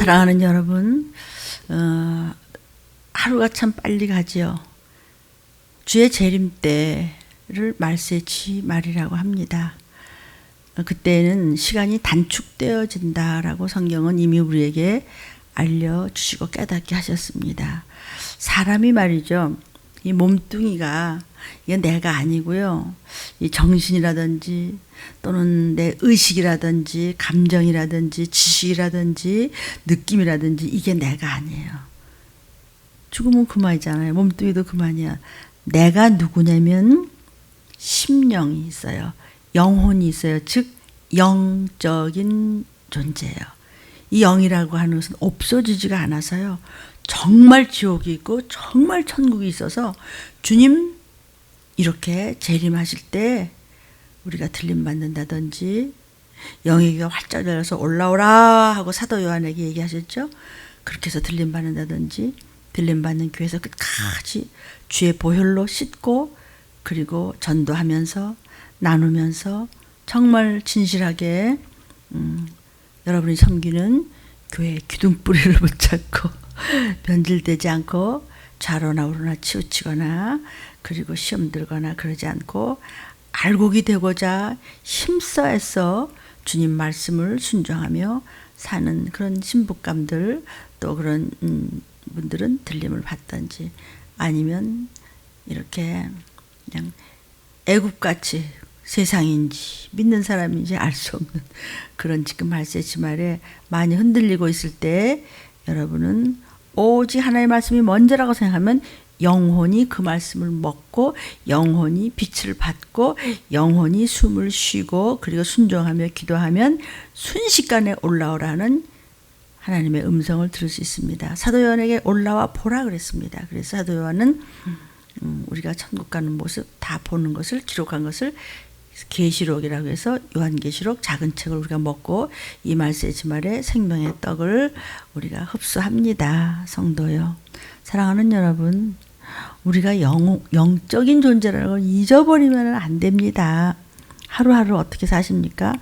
사랑하는 여러분, 하루가 참 빨리 가지요. 주의 재림 때를 말세지 말이라고 합니다. 그때는 시간이 단축되어진다라고 성경은 이미 우리에게 알려주시고 깨닫게 하셨습니다. 사람이 말이죠. 이 몸뚱이가 이게 내가 아니고요. 이 정신이라든지 또는 내 의식이라든지 감정이라든지 지식이라든지 느낌이라든지 이게 내가 아니에요. 죽으면 그만이잖아요. 몸뚱이도 그만이야. 내가 누구냐면 심령이 있어요. 영혼이 있어요. 즉 영적인 존재예요. 이 영이라고 하는 것은 없어지지가 않아서요. 정말 지옥이 있고 정말 천국이 있어서 주님 이렇게 재림하실 때 우리가 들림 받는다든지 영에게가 활짝 열려서 올라오라 하고 사도 요한에게 얘기하셨죠. 그렇게 해서 들림 받는다든지 들림 받는 교회에서 끝까지 주의 보혈로 씻고 그리고 전도하면서 나누면서 정말 진실하게 여러분이 섬기는 교회의 기둥뿌리를 붙잡고 변질되지 않고 좌로나 우로나 치우치거나 그리고 시험 들거나 그러지 않고 알곡이 되고자 힘써서 주님 말씀을 순종하며 사는 그런 신부감들 또 그런 분들은 들림을 받든지 아니면 이렇게 그냥 애굽같이 세상인지 믿는 사람인지 알 수 없는 그런 지금 말세지 말에 많이 흔들리고 있을 때 여러분은 오직 하나님의 말씀이 먼저라고 생각하면 영혼이 그 말씀을 먹고 영혼이 빛을 받고 영혼이 숨을 쉬고 그리고 순종하며 기도하면 순식간에 올라오라는 하나님의 음성을 들을 수 있습니다. 사도 요한에게 올라와 보라 그랬습니다. 그래서 사도 요한은 우리가 천국 가는 모습 다 보는 것을 기록한 것을 계시록이라고 해서 요한계시록 작은 책을 우리가 먹고 이 말세지 말에 생명의 떡을 우리가 흡수합니다. 성도요. 사랑하는 여러분, 우리가 영적인 존재라는 걸 잊어버리면 안 됩니다. 하루하루 어떻게 사십니까?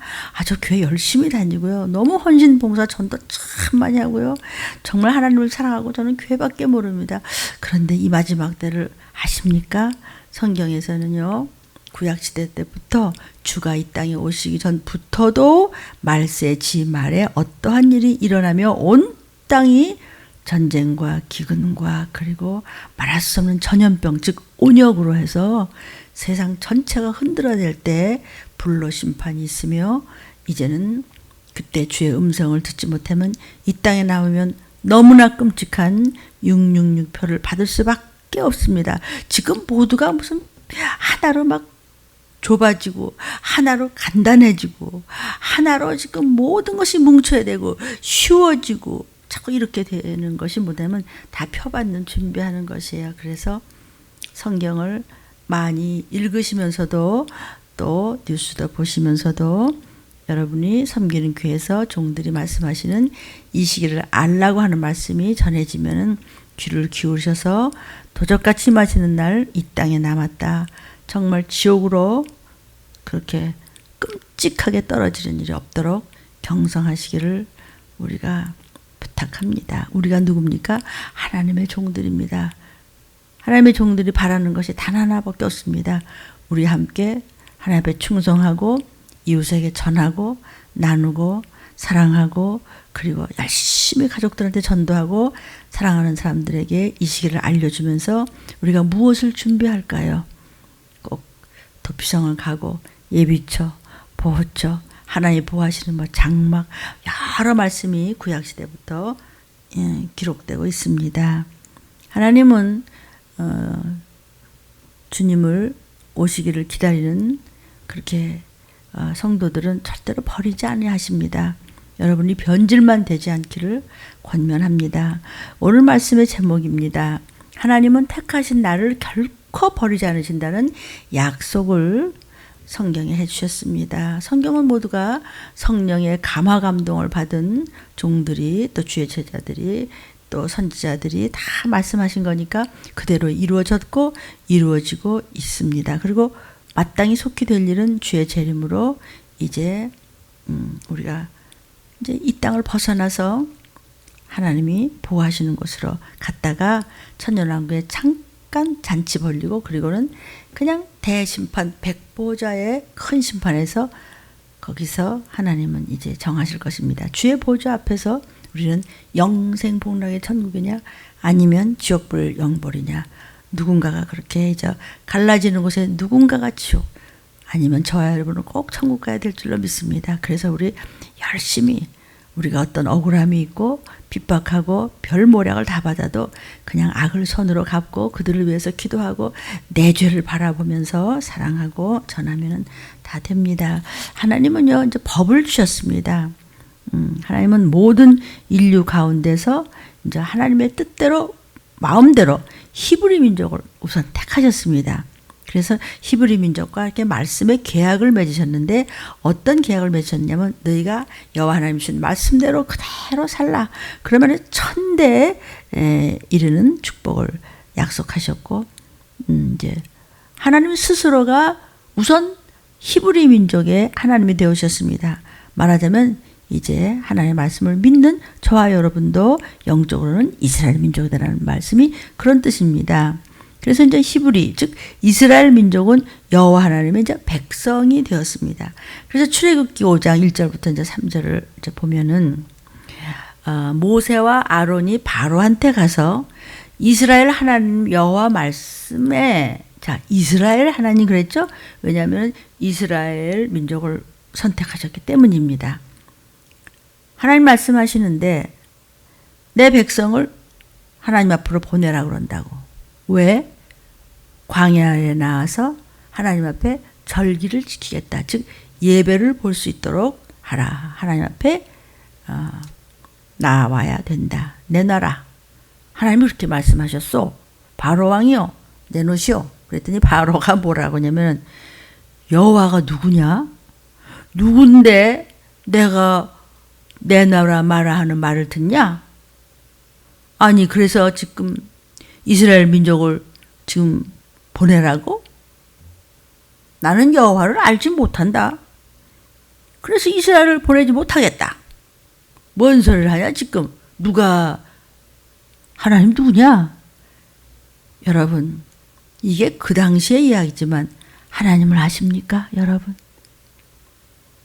저 교회 열심히 다니고요. 너무 헌신 봉사 전도 참 많이 하고요. 정말 하나님을 사랑하고 저는 교회밖에 모릅니다. 그런데 이 마지막 때를 아십니까? 성경에서는요. 구약시대 때부터 주가 이 땅에 오시기 전부터도 말세지 말에 어떠한 일이 일어나며 온 땅이 전쟁과 기근과 그리고 말할 수 없는 전염병 즉 온역으로 해서 세상 전체가 흔들어낼 때 불로 심판이 있으며 이제는 그때 주의 음성을 듣지 못하면 이 땅에 나오면 너무나 끔찍한 666표를 받을 수밖에 없습니다. 지금 모두가 무슨 하나로 막 좁아지고 하나로 간단해지고 하나로 지금 모든 것이 뭉쳐야 되고 쉬워지고 자꾸 이렇게 되는 것이 뭐냐면 다 표받는 준비하는 것이에요. 그래서 성경을 많이 읽으시면서도 또 뉴스도 보시면서도 여러분이 섬기는 교회에서 종들이 말씀하시는 이 시기를 알라고 하는 말씀이 전해지면은 귀를 기울이셔서 도적같이 마시는 날 이 땅에 남았다. 정말 지옥으로 그렇게 끔찍하게 떨어지는 일이 없도록 경성하시기를 우리가 부탁합니다. 우리가 누굽니까? 하나님의 종들입니다. 하나님의 종들이 바라는 것이 단 하나밖에 없습니다. 우리 함께 하나님 앞에 충성하고 이웃에게 전하고 나누고 사랑하고 그리고 열심히 가족들한테 전도하고 사랑하는 사람들에게 이 시기를 알려주면서 우리가 무엇을 준비할까요? 꼭 도피성을 가고 예비처, 보호처, 하나님 보호하시는 장막 여러 말씀이 구약시대부터 기록되고 있습니다. 하나님은 주님을 오시기를 기다리는 그렇게 성도들은 절대로 버리지 아니하십니다. 여러분이 변질만 되지 않기를 권면합니다. 오늘 말씀의 제목입니다. 하나님은 택하신 나를 결코 버리지 않으신다는 약속을 성경에 해주셨습니다. 성경은 모두가 성령의 감화 감동을 받은 종들이 또 주의 제자들이 또 선지자들이 다 말씀하신 거니까 그대로 이루어졌고 이루어지고 있습니다. 그리고 마땅히 속히 될 일은 주의 재림으로 이제 우리가 이제 이 땅을 벗어나서 하나님이 보호하시는 곳으로 갔다가 천년왕국에 잠깐 잔치 벌리고 그리고는 그냥 대심판 백보좌의 큰 심판에서 거기서 하나님은 이제 정하실 것입니다. 주의 보좌 앞에서 우리는 영생복락의 천국이냐 아니면 지옥불 영벌이냐, 누군가가 그렇게 이제 갈라지는 곳에 누군가가 지옥, 아니면 저와 여러분은 꼭 천국 가야 될 줄로 믿습니다. 그래서 우리 열심히 우리가 어떤 억울함이 있고 핍박하고 별 모략을 다 받아도 그냥 악을 손으로 갚고 그들을 위해서 기도하고 내 죄를 바라보면서 사랑하고 전하면 다 됩니다. 하나님은요 이제 법을 주셨습니다. 하나님은 모든 인류 가운데서 이제 하나님의 뜻대로 마음대로 히브리 민족을 우선 택하셨습니다. 그래서 히브리 민족과 이렇게 말씀의 계약을 맺으셨는데 어떤 계약을 맺으셨냐면 너희가 여호와 하나님 주신 말씀대로 그대로 살라. 그러면 천대에 이르는 축복을 약속하셨고 이제 하나님 스스로가 우선 히브리 민족의 하나님이 되오셨습니다. 말하자면 이제 하나님의 말씀을 믿는 저와 여러분도 영적으로는 이스라엘 민족이라는 말씀이 그런 뜻입니다. 그래서 이제 히브리, 즉 이스라엘 민족은 여호와 하나님의 이제 백성이 되었습니다. 그래서 출애굽기 5장 1절부터 이제 3절을 이제 보면은 모세와 아론이 바로한테 가서 이스라엘 하나님 여호와 말씀에, 자 이스라엘 하나님 그랬죠? 왜냐하면 이스라엘 민족을 선택하셨기 때문입니다. 하나님 말씀하시는데 내 백성을 하나님 앞으로 보내라 그런다고. 왜? 광야에 나와서 하나님 앞에 절기를 지키겠다. 즉 예배를 볼 수 있도록 하라. 하나님 앞에 나와야 된다. 내놔라. 하나님이 그렇게 말씀하셨소. 바로 왕이요 내놓으시오. 그랬더니 바로가 뭐라고 하냐면 여호와가 누구냐? 누군데 내가 내놔라 마라 하는 말을 듣냐? 아니 그래서 지금 이스라엘 민족을 지금 보내라고? 나는 여호와를 알지 못한다. 그래서 이스라엘을 보내지 못하겠다. 뭔 소리를 하냐 지금. 누가 하나님 누구냐? 여러분 이게 그 당시의 이야기지만 하나님을 아십니까 여러분?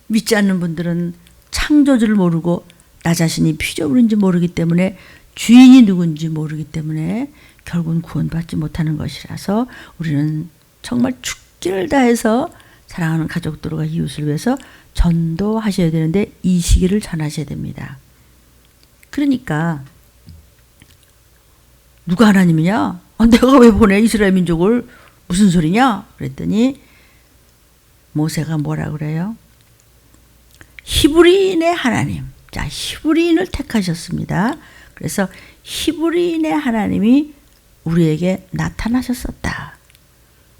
믿지 않는 분들은 창조주를 모르고 나 자신이 피조물인지 모르기 때문에 주인이 누군지 모르기 때문에 결국은 구원받지 못하는 것이라서 우리는 정말 죽기를 다해서 사랑하는 가족들과 이웃을 위해서 전도하셔야 되는데 이 시기를 전하셔야 됩니다. 그러니까 누가 하나님이냐? 내가 왜 보내 이스라엘 민족을? 무슨 소리냐? 그랬더니 모세가 뭐라 그래요? 히브리인의 하나님. 자, 히브리인을 택하셨습니다. 그래서 히브리인의 하나님이 우리에게 나타나셨었다.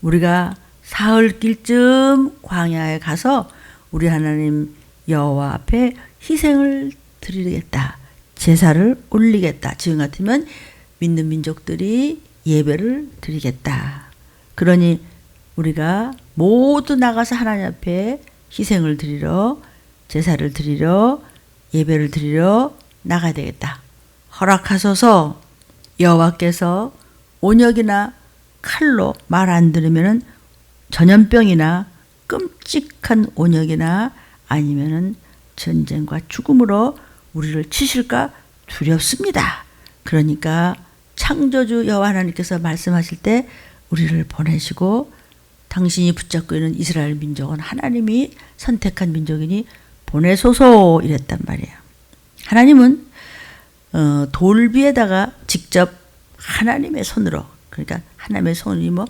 우리가 사흘길쯤 광야에 가서 우리 하나님 여호와 앞에 희생을 드리겠다. 제사를 올리겠다. 지금 같으면 믿는 민족들이 예배를 드리겠다. 그러니 우리가 모두 나가서 하나님 앞에 희생을 드리러, 제사를 드리러, 예배를 드리러 나가야 되겠다. 허락하소서. 여호와께서 온역이나 칼로 말 안 들으면은 전염병이나 끔찍한 온역이나 아니면은 전쟁과 죽음으로 우리를 치실까 두렵습니다. 그러니까 창조주 여호와 하나님께서 말씀하실 때 우리를 보내시고 당신이 붙잡고 있는 이스라엘 민족은 하나님이 선택한 민족이니 보내소서 이랬단 말이에요. 하나님은 돌비에다가 직접 하나님의 손으로, 그러니까 하나님의 손이 뭐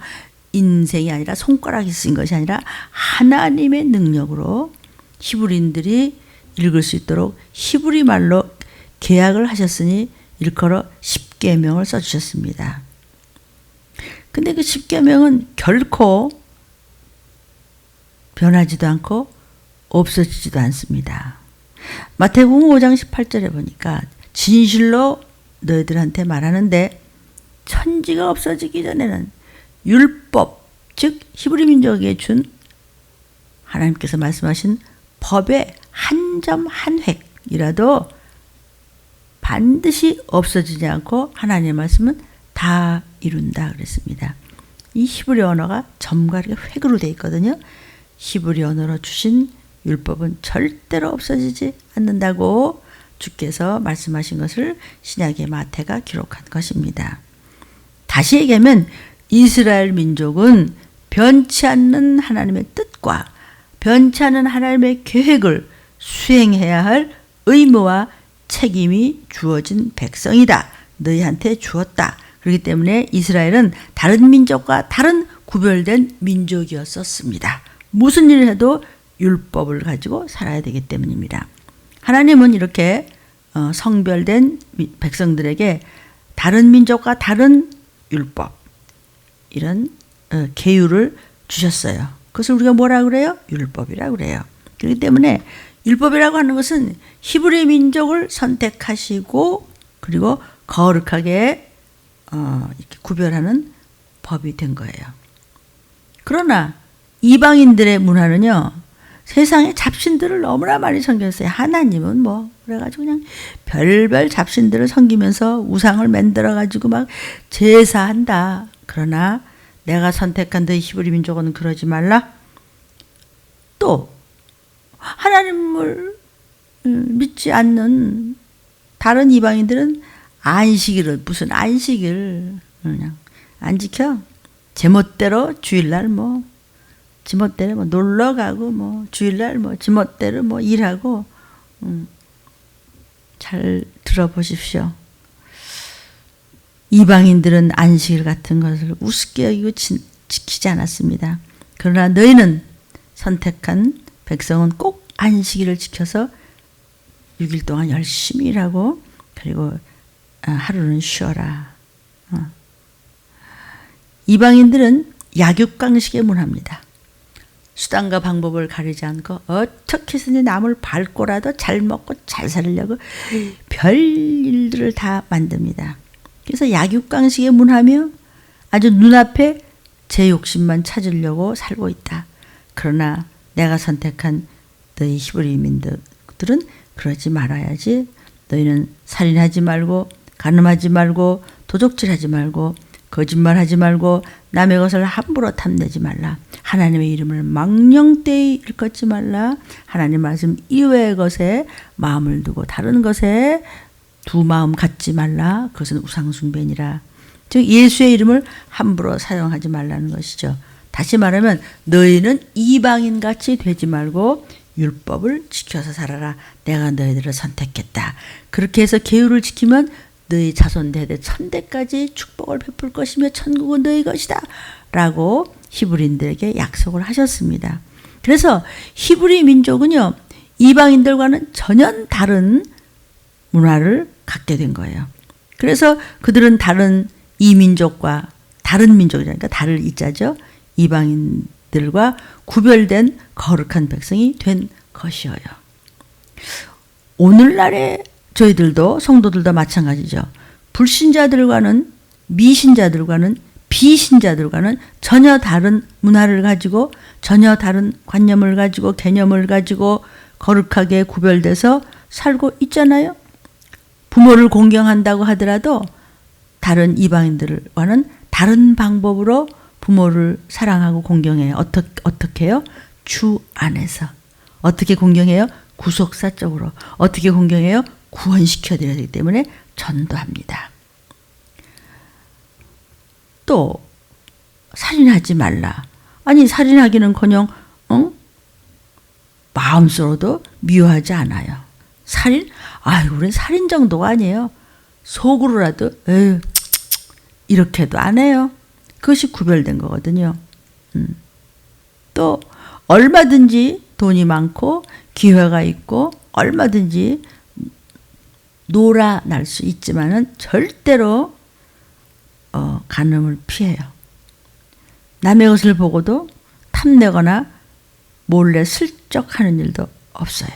인생이 아니라 손가락이 쓴 것이 아니라 하나님의 능력으로 히브리인들이 읽을 수 있도록 히브리 말로 계약을 하셨으니 일컬어 십계명을 써주셨습니다. 근데 그 십계명은 결코 변하지도 않고 없어지지도 않습니다. 마태복음 5장 18절에 보니까 진실로 너희들한테 말하는데 천지가 없어지기 전에는 율법, 즉 히브리 민족에게 준 하나님께서 말씀하신 법의 한 점 한 획이라도 반드시 없어지지 않고 하나님의 말씀은 다 이룬다 그랬습니다. 이 히브리 언어가 점과 이렇게 획으로 되어 있거든요. 히브리 언어로 주신 율법은 절대로 없어지지 않는다고 주께서 말씀하신 것을 신약의 마태가 기록한 것입니다. 다시 얘기하면 이스라엘 민족은 변치 않는 하나님의 뜻과 변치 않는 하나님의 계획을 수행해야 할 의무와 책임이 주어진 백성이다. 너희한테 주었다. 그렇기 때문에 이스라엘은 다른 민족과 다른 구별된 민족이었었습니다. 무슨 일을 해도 율법을 가지고 살아야 되기 때문입니다. 하나님은 이렇게 성별된 백성들에게 다른 민족과 다른 율법, 이런 계율을 주셨어요. 그것을 우리가 뭐라 그래요? 율법이라고 그래요. 그렇기 때문에 율법이라고 하는 것은 히브리 민족을 선택하시고 그리고 거룩하게 이렇게 구별하는 법이 된 거예요. 그러나 이방인들의 문화는요, 세상에 잡신들을 너무나 많이 섬겼어요. 하나님은 뭐 그래가지고 그냥 별별 잡신들을 섬기면서 우상을 만들어가지고 막 제사한다. 그러나 내가 선택한 너희 히브리 민족은 그러지 말라. 또 하나님을 믿지 않는 다른 이방인들은 안식일을, 무슨 안식일 그냥 안 지켜. 제멋대로 주일날 뭐 지멋대로 뭐 놀러 가고 뭐 주일날 뭐 지멋대로 뭐 일하고. 잘 들어보십시오. 이방인들은 안식일 같은 것을 우습게 여기고 지키지 않았습니다. 그러나 너희는 선택한 백성은 꼭 안식일을 지켜서 6일 동안 열심히 일하고 그리고 하루는 쉬어라. 이방인들은 약육강식의 문화입니다. 수단과 방법을 가리지 않고 어떻게 해서든 남을 밟고라도 잘 먹고 잘 살려고 별 일들을 다 만듭니다. 그래서 약육강식의 문화며 아주 눈앞에 제 욕심만 찾으려고 살고 있다. 그러나 내가 선택한 너희 히브리민들은 그러지 말아야지. 너희는 살인하지 말고 간음하지 말고 도적질하지 말고 거짓말하지 말고 남의 것을 함부로 탐내지 말라. 하나님의 이름을 망령되이 일컫지 말라. 하나님 말씀 이외의 것에 마음을 두고 다른 것에 두 마음 갖지 말라. 그것은 우상숭배니라. 즉 예수의 이름을 함부로 사용하지 말라는 것이죠. 다시 말하면 너희는 이방인같이 되지 말고 율법을 지켜서 살아라. 내가 너희들을 선택했다. 그렇게 해서 계율을 지키면 너희 자손 대대 천대까지 축복을 베풀 것이며 천국은 너희 것이다. 라고 히브리인들에게 약속을 하셨습니다. 그래서 히브리 민족은요, 이방인들과는 전혀 다른 문화를 갖게 된 거예요. 그래서 그들은 다른 이민족과 다른 민족이라니까 다를 이자죠. 이방인들과 구별된 거룩한 백성이 된 것이어요. 오늘날의 저희들도 성도들도 마찬가지죠. 불신자들과는 미신자들과는 비신자들과는 전혀 다른 문화를 가지고 전혀 다른 관념을 가지고 개념을 가지고 거룩하게 구별돼서 살고 있잖아요. 부모를 공경한다고 하더라도 다른 이방인들과는 다른 방법으로 부모를 사랑하고 공경해요. 어떻게 해요? 주 안에서. 어떻게 공경해요? 구속사적으로. 어떻게 공경해요? 구원시켜드려야 되기 때문에 전도합니다. 또 살인하지 말라. 아니 살인하기는커녕 마음속으로도 미워하지 않아요. 살인? 아이고 우리 살인 정도가 아니에요. 속으로라도 에휴 이렇게도 안 해요. 그것이 구별된 거거든요. 또 얼마든지 돈이 많고 기회가 있고 얼마든지 놀아날 수 있지만은 절대로 간음을 피해요. 남의 것을 보고도 탐내거나 몰래 슬쩍 하는 일도 없어요.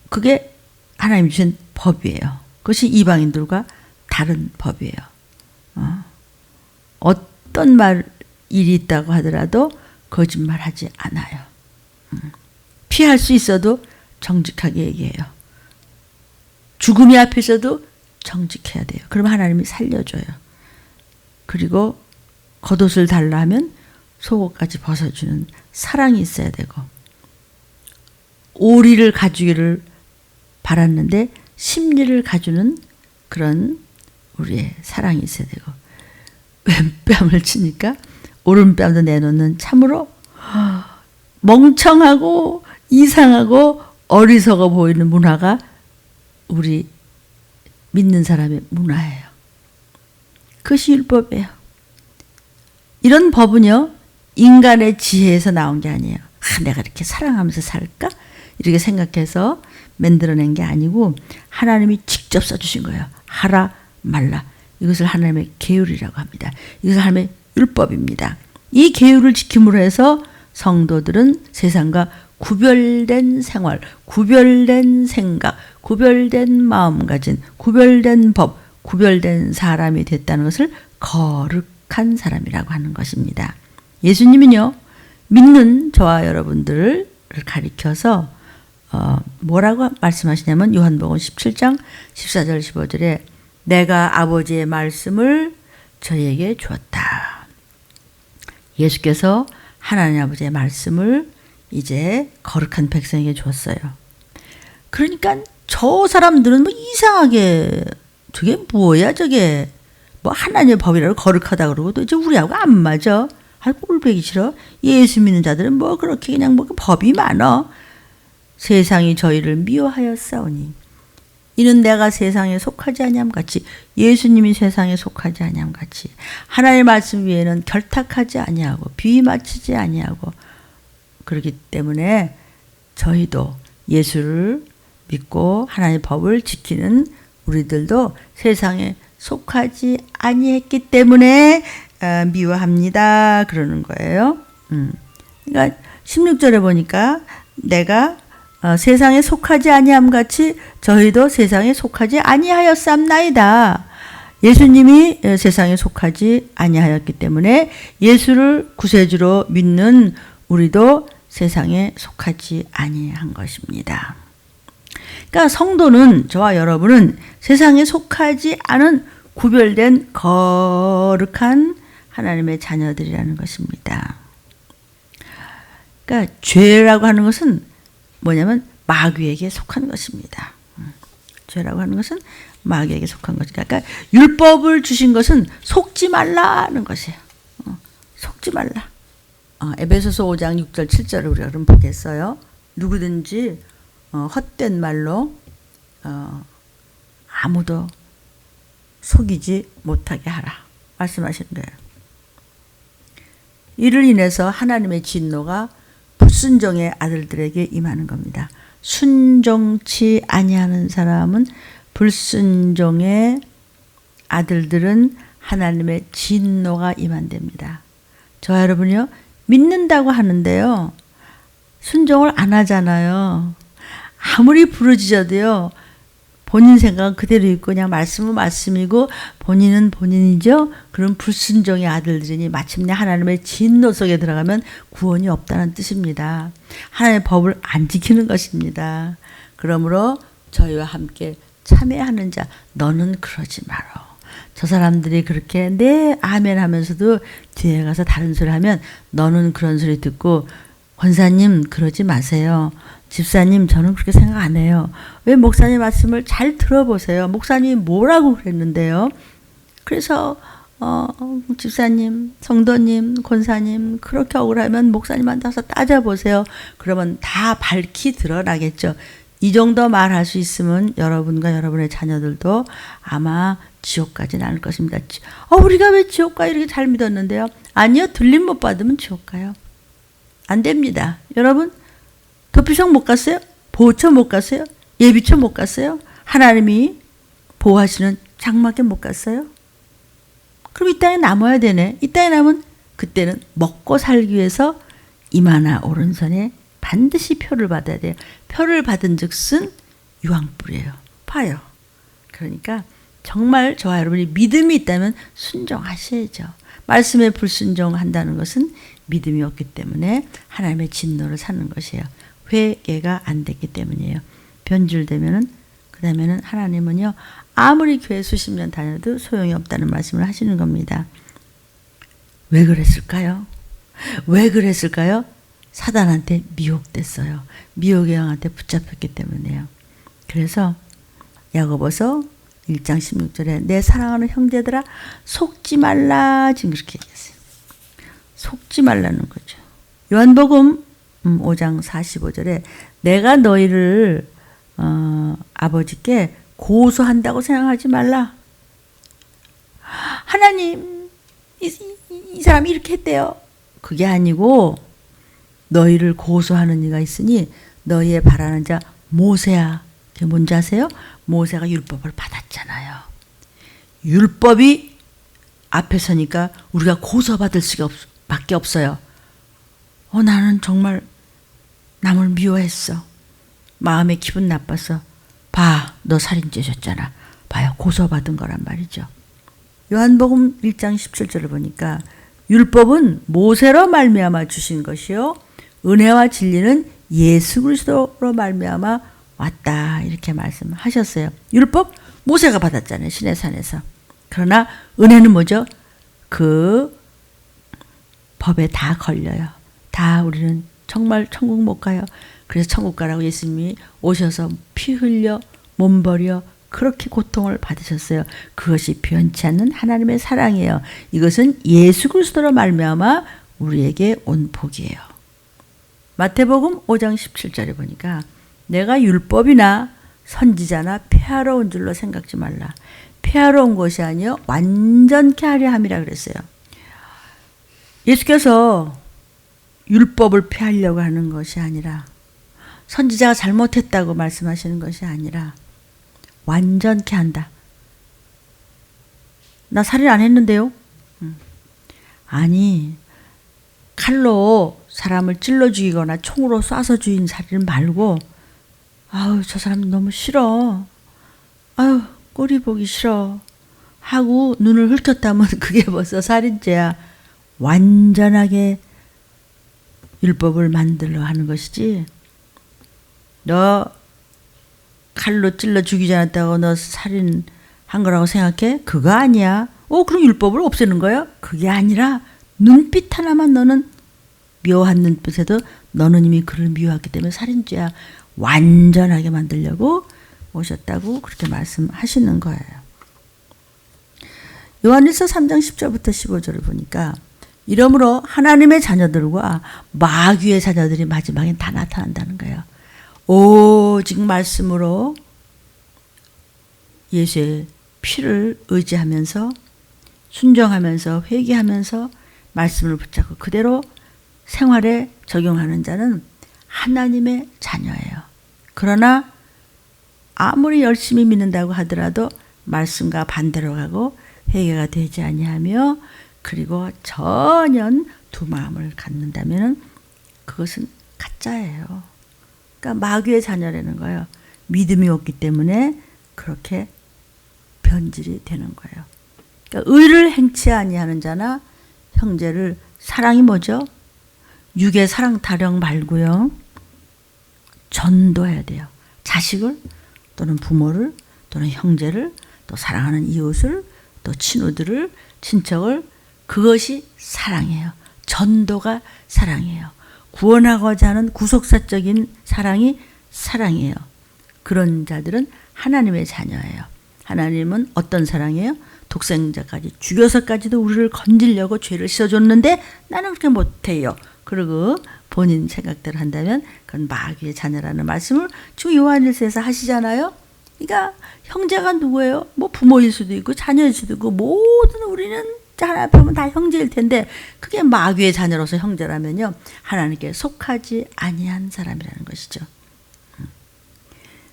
그게 하나님 주신 법이에요. 그것이 이방인들과 다른 법이에요. 어떤 일이 있다고 하더라도 거짓말하지 않아요. 피할 수 있어도 정직하게 얘기해요. 죽음이 앞에서도 정직해야 돼요. 그러면 하나님이 살려줘요. 그리고 겉옷을 달라 하면 속옷까지 벗어주는 사랑이 있어야 되고, 오리를 가주기를 바랐는데 심리를 가주는 그런 우리의 사랑이 있어야 되고, 왼뺨을 치니까 오른뺨도 내놓는 참으로 멍청하고 이상하고 어리석어 보이는 문화가 우리 믿는 사람의 문화예요. 그것이 율법이에요. 이런 법은요, 인간의 지혜에서 나온 게 아니에요. 내가 이렇게 사랑하면서 살까? 이렇게 생각해서 만들어낸 게 아니고 하나님이 직접 써주신 거예요. 하라 말라. 이것을 하나님의 계율이라고 합니다. 이것을 하나님의 율법입니다. 이 계율을 지킴으로 해서 성도들은 세상과 구별된 생활, 구별된 생각, 구별된 마음가짐, 구별된 법, 구별된 사람이 됐다는 것을 거룩한 사람이라고 하는 것입니다. 예수님은요, 믿는 저와 여러분들을 가리켜서 뭐라고 말씀하시냐면 요한복음 17장 14절 15절에 내가 아버지의 말씀을 저희에게 주었다. 예수께서 하나님 아버지의 말씀을 이제 거룩한 백성에게 주었어요. 그러니까 저 사람들은 뭐 이상하게 저게 뭐야 저게 뭐 하나님의 법이라고 거룩하다 그러고 또 이제 우리하고 안 맞아. 꼴보기 싫어. 예수 믿는 자들은 뭐 그렇게 그냥 뭐 법이 많어. 세상이 저희를 미워하였사오니 이는 내가 세상에 속하지 아니함 같이 예수님이 세상에 속하지 아니함 같이 하나님의 말씀 위에는 결탁하지 아니하고 비위 맞추지 아니하고 그렇기 때문에 저희도 예수를 믿고 하나님의 법을 지키는 우리들도 세상에 속하지 아니했기 때문에 미워합니다. 그러는 거예요. 그러니까 16절에 보니까 내가 세상에 속하지 아니함 같이 저희도 세상에 속하지 아니하였삼나이다. 예수님이 세상에 속하지 아니하였기 때문에 예수를 구세주로 믿는 우리도 세상에 속하지 아니한 것입니다. 그러니까 성도는 저와 여러분은 세상에 속하지 않은 구별된 거룩한 하나님의 자녀들이라는 것입니다. 그러니까 죄라고 하는 것은 뭐냐면 마귀에게 속한 것입니다. 죄라고 하는 것은 마귀에게 속한 것이니까 그러니까 율법을 주신 것은 속지 말라는 것이에요. 속지 말라. 에베소서 5장 6절 7절을 우리가 그럼 보겠어요. 누구든지 헛된 말로 아무도 속이지 못하게 하라. 말씀하시는 거예요. 이를 인해서 하나님의 진노가 불순종의 아들들에게 임하는 겁니다. 순종치 아니하는 사람은 불순종의 아들들은 하나님의 진노가 임한답니다. 저와 여러분이요, 믿는다고 하는데요, 순종을 안 하잖아요. 아무리 부르짖어도요, 본인 생각은 그대로 있고 그냥 말씀은 말씀이고 본인은 본인이죠. 그런 불순종의 아들들이니 마침내 하나님의 진노 속에 들어가면 구원이 없다는 뜻입니다. 하나님의 법을 안 지키는 것입니다. 그러므로 저희와 함께 참회하는 자 너는 그러지 마라. 저 사람들이 그렇게 네 아멘 하면서도 뒤에 가서 다른 소리 하면 너는 그런 소리 듣고 권사님 그러지 마세요. 집사님 저는 그렇게 생각 안 해요. 왜 목사님 말씀을 잘 들어보세요. 목사님이 뭐라고 그랬는데요. 그래서 집사님, 성도님, 권사님 그렇게 억울하면 목사님한테 가서 따져보세요. 그러면 다 밝히 드러나겠죠. 이 정도 말할 수 있으면 여러분과 여러분의 자녀들도 아마 지옥까지는 않을 것입니다. 우리가 왜 지옥 가 이렇게 잘 믿었는데요. 아니요. 들림 못 받으면 지옥 가요. 안 됩니다. 여러분 도피성 못 갔어요? 보호처 못 갔어요? 예비처 못 갔어요? 하나님이 보호하시는 장막에 못 갔어요? 그럼 이 땅에 남아야 되네. 이 땅에 남은 그때는 먹고 살기 위해서 이마나 오른손에 반드시 표를 받아야 돼요. 표를 받은 즉슨 유황불이에요. 파요. 그러니까 정말 저와 여러분이 믿음이 있다면 순종하셔야죠. 말씀에 불순종한다는 것은 믿음이 없기 때문에 하나님의 진노를 사는 것이에요. 회개가 안 됐기 때문이에요. 변질되면은 그 다음에는 하나님은요 아무리 교회 수십 년 다녀도 소용이 없다는 말씀을 하시는 겁니다. 왜 그랬을까요? 왜 그랬을까요? 사단한테 미혹됐어요. 미혹의 영한테 붙잡혔기 때문에요. 그래서 야고보서 1장 16절에 내 사랑하는 형제들아 속지 말라 지금 그렇게 얘기했어요. 속지 말라는 거죠. 요한복음 5장 45절에 내가 너희를 아버지께 고소한다고 생각하지 말라. 하나님 이 사람이 이렇게 했대요. 그게 아니고 너희를 고소하는 이가 있으니 너희의 바라는 자 모세야. 그게 뭔지 아세요? 모세가 율법을 받았잖아요. 율법이 앞에 서니까 우리가 고소받을 수밖에 없어요. 나는 정말 남을 미워했어. 마음에 기분 나빠서 봐, 너 살인죄셨잖아. 봐요, 고소받은 거란 말이죠. 요한복음 1장 17절을 보니까 율법은 모세로 말미암아 주신 것이요 은혜와 진리는 예수 그리스도로 말미암아 왔다 이렇게 말씀하셨어요. 율법 모세가 받았잖아요. 시내산에서. 그러나 은혜는 뭐죠? 그 법에 다 걸려요. 다 우리는 정말 천국 못 가요. 그래서 천국 가라고 예수님이 오셔서 피 흘려 몸 버려 그렇게 고통을 받으셨어요. 그것이 변치 않는 하나님의 사랑이에요. 이것은 예수 그리스도로 말미암아 우리에게 온 복이에요. 마태복음 5장 17절에 보니까 내가 율법이나 선지자나 폐하러 온 줄로 생각지 말라. 폐하러 온 것이 아니요 완전케 하려 함이라 그랬어요. 예수께서 율법을 폐하려고 하는 것이 아니라 선지자가 잘못했다고 말씀하시는 것이 아니라 완전케 한다. 나 살인 안 했는데요. 아니 칼로 사람을 찔러 죽이거나 총으로 쏴서 죽인 살인 말고 아우 저 사람 너무 싫어. 아유 꼴이 보기 싫어. 하고 눈을 흘켰다면 그게 벌써 살인죄야. 완전하게 율법을 만들려 하는 것이지. 너 칼로 찔러 죽이지 않았다고 너 살인한 거라고 생각해? 그거 아니야. 그럼 율법을 없애는 거야? 그게 아니라 눈빛 하나만 너는 묘한 눈빛에도 너는 이미 그를 미워했기 때문에 살인죄야. 완전하게 만들려고 오셨다고 그렇게 말씀하시는 거예요. 요한일서 3장 10절부터 15절을 보니까 이러므로 하나님의 자녀들과 마귀의 자녀들이 마지막엔 다 나타난다는 거예요. 오직 말씀으로 예수의 피를 의지하면서 순종하면서 회개하면서 말씀을 붙잡고 그대로 생활에 적용하는 자는 하나님의 자녀예요. 그러나 아무리 열심히 믿는다고 하더라도 말씀과 반대로 가고 회개가 되지 아니하며 그리고 전혀 두 마음을 갖는다면 그것은 가짜예요. 그러니까 마귀의 자녀라는 거예요. 믿음이 없기 때문에 그렇게 변질이 되는 거예요. 그러니까 의를 행치 아니하는 자나 형제를 사랑이 뭐죠? 육의 사랑 타령 말고요. 전도해야 돼요. 자식을 또는 부모를 또는 형제를 또 사랑하는 이웃을 또 친구들을 친척을 그것이 사랑이에요. 전도가 사랑이에요. 구원하고자 하는 구속사적인 사랑이 사랑이에요. 그런 자들은 하나님의 자녀예요. 하나님은 어떤 사랑이에요? 독생자까지 죽여서까지도 우리를 건지려고 죄를 씻어줬는데 나는 그렇게 못해요. 그리고 본인 생각대로 한다면 그건 마귀의 자녀라는 말씀을 지금 요한일서에서 하시잖아요. 그러니까 형제가 누구예요? 뭐 부모일 수도 있고 자녀일 수도 있고 모든 우리는 하나 보면 다 형제일 텐데 그게 마귀의 자녀로서 형제라면요 하나님께 속하지 아니한 사람이라는 것이죠.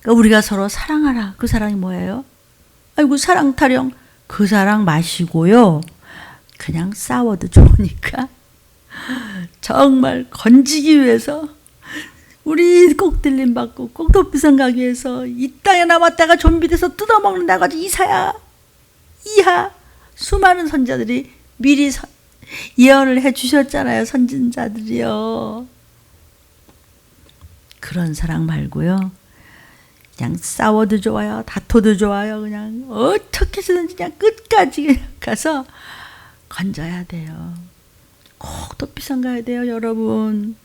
그러니까 우리가 서로 사랑하라. 그 사랑이 뭐예요? 아이고 사랑 타령. 그 사랑 마시고요. 그냥 싸워도 좋으니까 정말 건지기 위해서 우리 꼭 들림 받고 꼭 높이선 가기 위해서 이 땅에 남았다가 좀비 돼서 뜯어먹는다고 하지 이하 수많은 선자들이 미리 예언을 해 주셨잖아요. 선진자들이요. 그런 사랑 말고요. 그냥 싸워도 좋아요. 다퉈도 좋아요. 그냥 어떻게 해서든지 그냥 끝까지 가서 건져야 돼요. 꼭 도피성 가야 돼요, 여러분.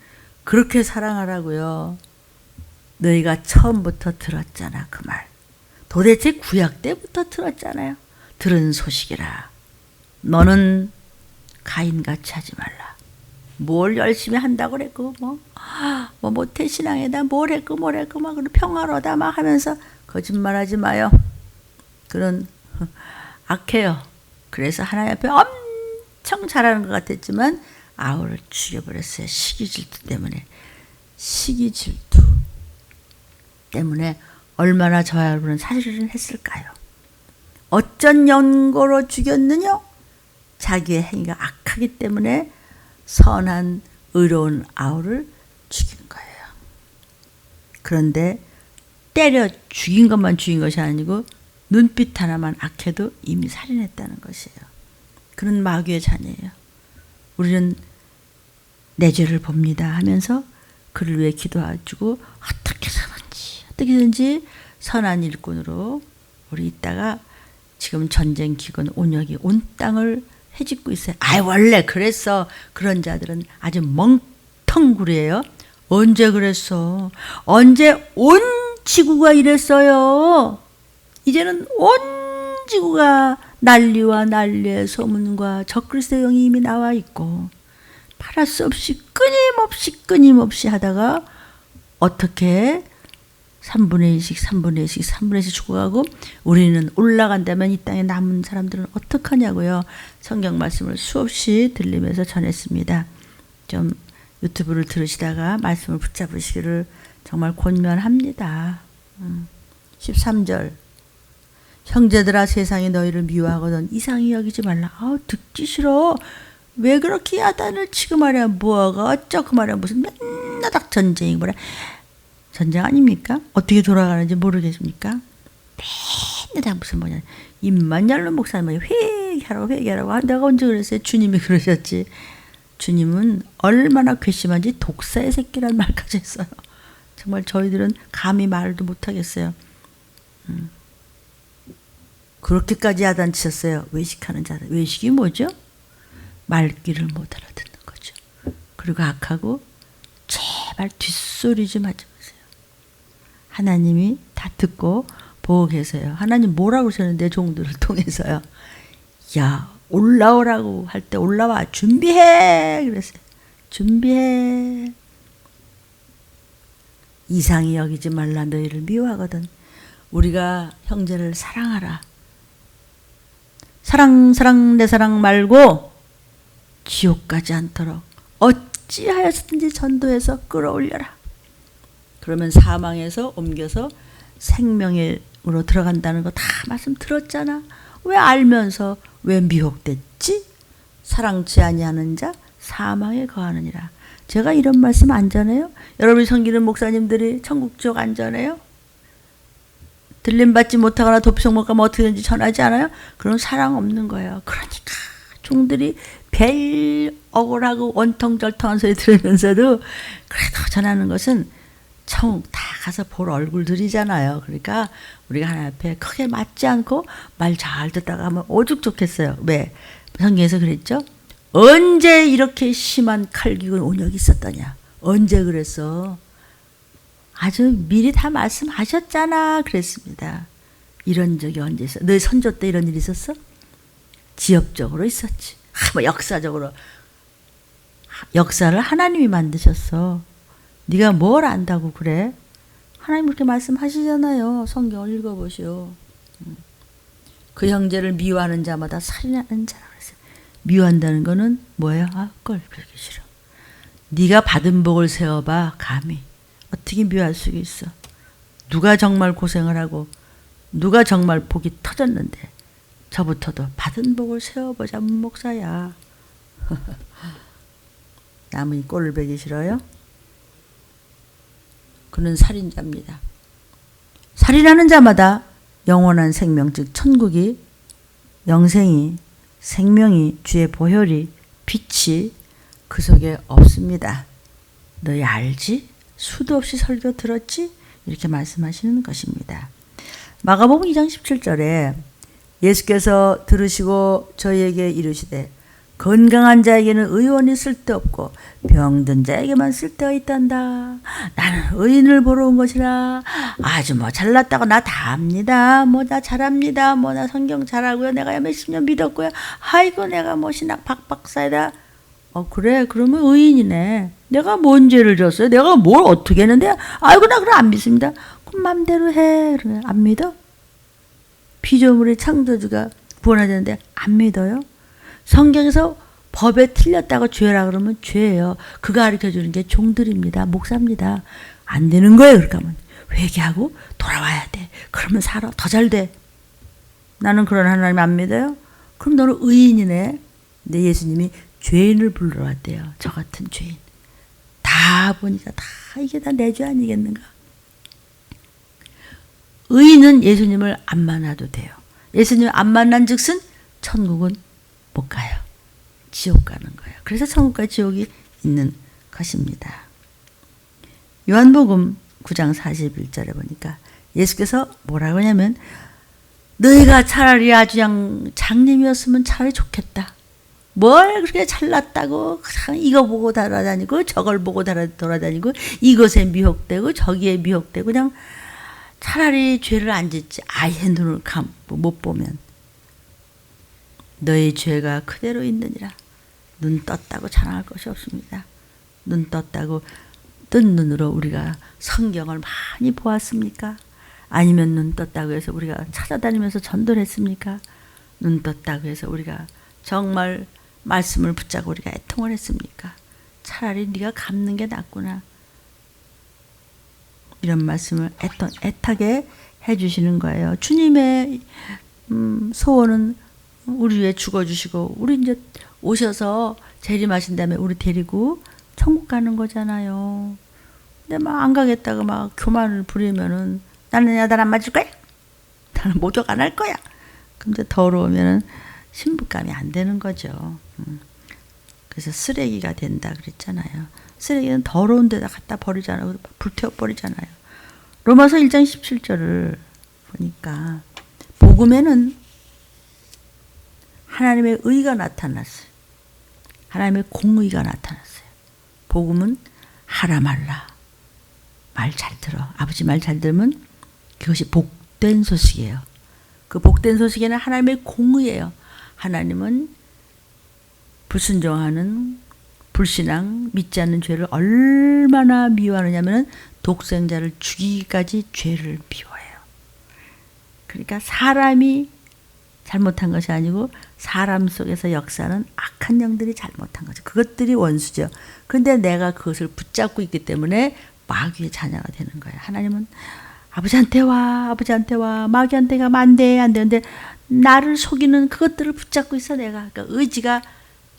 그렇게 사랑하라고요. 너희가 처음부터 들었잖아, 그 말. 도대체 구약 때부터 들었잖아요. 들은 소식이라. 너는 가인같이 하지 말라. 뭘 열심히 한다고 그랬고, 뭐 모태신앙에다 뭘 했고, 막, 평화로다, 막 하면서 거짓말하지 마요. 그런, 악해요. 그래서 하나님 앞에 엄청 잘하는 것 같았지만, 아우를 죽여버렸어요. 시기질투 때문에. 시기질투 때문에 얼마나 저와 여러분은 살인을 했을까요? 어쩐 연고로 죽였느냐? 자기의 행위가 악하기 때문에 선한 의로운 아우를 죽인 거예요. 그런데 때려 죽인 것만 죽인 것이 아니고 눈빛 하나만 악해도 이미 살인했다는 것이에요. 그런 마귀의 자녀예요. 우리는 내 죄를 봅니다 하면서 그를 위해 기도해주고 어떻게든지 선한 일꾼으로 우리 있다가 지금 전쟁 기근 온역이 온 땅을 해집고 있어요. 원래 그랬어. 그런 자들은 아주 멍텅구리예요. 언제 그랬어? 언제 온 지구가 이랬어요? 이제는 온 지구가 난리와 난리의 소문과 적그리스도 영이 이미 나와 있고 말할 수 없이 끊임없이 하다가 어떻게 3분의 1씩 죽어가고 우리는 올라간다면 이 땅에 남은 사람들은 어떡하냐고요. 성경 말씀을 수없이 들리면서 전했습니다. 좀 유튜브를 들으시다가 말씀을 붙잡으시기를 정말 권면합니다. 13절 형제들아 세상이 너희를 미워하거든 이상히 여기지 말라. 듣기 싫어. 왜 그렇게 야단을 치고 말이야. 뭐가 어쩌고 말이야. 무슨 맨날 딱 전쟁이 뭐라. 전쟁 아닙니까? 어떻게 돌아가는지 모르겠습니까? 맨날 무슨 뭐냐. 입만 열는 목사님이 회개하라고 한다고 언제 그랬어요? 주님이 그러셨지. 주님은 얼마나 괘씸한지 독사의 새끼란 말까지 했어요. 정말 저희들은 감히 말도 못하겠어요. 그렇게까지 야단치셨어요. 외식하는 자들. 외식이 뭐죠? 말귀를 못 알아듣는 거죠. 그리고 악하고 제발 뒷소리 좀 하지 마세요. 하나님이 다 듣고 보고 계세요. 하나님 뭐라고 하셨는데 종들을 통해서요. 야 올라오라고 할 때 올라와 준비해 그랬어요. 준비해. 이상히 여기지 말라. 너희를 미워하거든. 우리가 형제를 사랑하라. 사랑 내 사랑 말고 지옥 가지 않도록 어찌하여서든지 전도해서 끌어올려라. 그러면 사망에서 옮겨서 생명으로 들어간다는 거 다 말씀 들었잖아. 왜 알면서 왜 미혹됐지? 사랑치 아니하는 자 사망에 거하느니라. 제가 이런 말씀 안 전해요? 여러분이 섬기는 목사님들이 천국 지옥 안 전해요? 들림받지 못하거나 도피성 못 가면 어떻게든지 전하지 않아요? 그럼 사랑 없는 거예요. 그러니까 종들이 별 억울하고 원통절통한 소리 들으면서도 그래도 전하는 것은 천국 다 가서 볼 얼굴들이잖아요. 그러니까 우리가 하나님 앞에 크게 맞지 않고 말 잘 듣다가 하면 오죽 좋겠어요. 왜? 성경에서 그랬죠? 언제 이렇게 심한 칼기근 온역이 있었더냐? 언제 그랬어? 아주 미리 다 말씀하셨잖아. 그랬습니다. 이런 적이 언제 있어? 너희 선조 때 이런 일이 있었어? 지엽적으로 있었지. 뭐 역사적으로. 역사를 하나님이 만드셨어. 네가 뭘 안다고 그래? 하나님 그렇게 말씀하시잖아요. 성경을 읽어보시오. 그 형제를 미워하는 자마다 살인하는 자라고 그랬어요. 미워한다는 거는 뭐예요? 그걸 그러기 싫어. 네가 받은 복을 세어봐. 감히. 어떻게 미워할 수 있어? 누가 정말 고생을 하고 누가 정말 복이 터졌는데 저부터도 받은 복을 세워보자. 목사야. 남의 꼴을 보기 싫어요? 그는 살인자입니다. 살인하는 자마다 영원한 생명, 즉 천국이, 영생이, 생명이, 주의 보혈이, 빛이 그 속에 없습니다. 너희 알지? 수도 없이 설교 들었지? 이렇게 말씀하시는 것입니다. 마가복음 2장 17절에 예수께서 들으시고 저희에게 이르시되 건강한 자에게는 의원이 쓸데없고 병든 자에게만 쓸데가 있단다. 나는 의인을 보러 온 것이라. 아주 뭐 잘났다고 나 다 압니다. 뭐 나 잘합니다. 뭐 나 성경 잘하고요. 내가 몇십 년 믿었고요. 아이고 내가 뭐 신학 박박사이다. 그래 그러면 의인이네. 내가 뭔 죄를 졌어요? 내가 뭘 어떻게 했는데? 아이고 나 그럼 안 믿습니다. 그럼 맘대로 해. 그러면 안 믿어? 피조물의 창조주가 구원하자는데 안 믿어요? 성경에서 법에 틀렸다고 죄라 그러면 죄예요. 그가 가르쳐주는 게 종들입니다. 목사입니다. 안 되는 거예요. 그러니까 회개하고 돌아와야 돼. 그러면 살아. 더 잘 돼. 나는 그런 하나님 안 믿어요? 그럼 너는 의인이네. 근데 예수님이 죄인을 불러 왔대요. 저 같은 죄인. 다 보니까 다 이게 다 내 죄 아니겠는가? 의인은 예수님을 안 만나도 돼요. 예수님을 안 만난 즉슨 천국은 못 가요. 지옥 가는 거예요. 그래서 천국과 지옥이 있는 것입니다. 요한복음 9장 41절에 보니까 예수께서 뭐라고 하냐면 너희가 차라리 아주 그냥 장님이었으면 차라리 좋겠다. 뭘 그렇게 잘났다고 이거 보고 돌아다니고 저걸 보고 돌아다니고 이것에 미혹되고 저기에 미혹되고 그냥 차라리 죄를 안 짓지. 아예 눈을 못 보면 너의 죄가 그대로 있느니라. 눈 떴다고 자랑할 것이 없습니다. 눈 떴다고 뜬 눈으로 우리가 성경을 많이 보았습니까? 아니면 눈 떴다고 해서 우리가 찾아다니면서 전도를 했습니까? 눈 떴다고 해서 우리가 정말 말씀을 붙잡고 우리가 애통을 했습니까? 차라리 네가 갚는 게 낫구나. 이런 말씀을 애타게 해주시는 거예요. 주님의 소원은 우리 위해 죽어주시고 우리 이제 오셔서 재림하신 다음에 우리 데리고 천국 가는 거잖아요. 근데 막 안 가겠다고 막 교만을 부리면은 나는 야단 안 맞을 거야. 나는 목욕 안 할 거야. 근데 더러우면은 신부감이 안 되는 거죠. 그래서 쓰레기가 된다 그랬잖아요. 쓰레기는 더러운 데다 갖다 버리잖아요. 불태워 버리잖아요. 로마서 1장 17절을 보니까 복음에는 하나님의 의가 나타났어요. 하나님의 공의가 나타났어요. 복음은 하라 말라. 말 잘 들어. 아버지 말 잘 들으면 그것이 복된 소식이에요. 그 복된 소식에는 하나님의 공의예요. 하나님은 불순종하는 불신앙, 믿지 않는 죄를 얼마나 미워하느냐면 독생자를 죽이기까지 죄를 미워해요. 그러니까 사람이 잘못한 것이 아니고 사람 속에서 역사는 악한 영들이 잘못한 거죠. 그것들이 원수죠. 그런데 내가 그것을 붙잡고 있기 때문에 마귀의 자녀가 되는 거예요. 하나님은 아버지한테 와, 마귀한테 가면 안 돼, 안 돼. 근데 나를 속이는 그것들을 붙잡고 있어 내가. 그러니까 의지가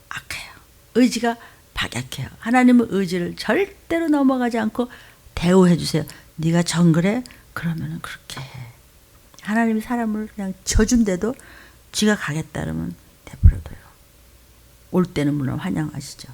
악해요. 의지가 박약해요. 하나님은 의지를 절대로 넘어가지 않고 대우해 주세요. 네가 정글해? 그러면은 그렇게 해. 하나님이 사람을 그냥 져준데도 지가 가겠다 그러면 내버려둬요. 올 때는 물론 환영하시죠.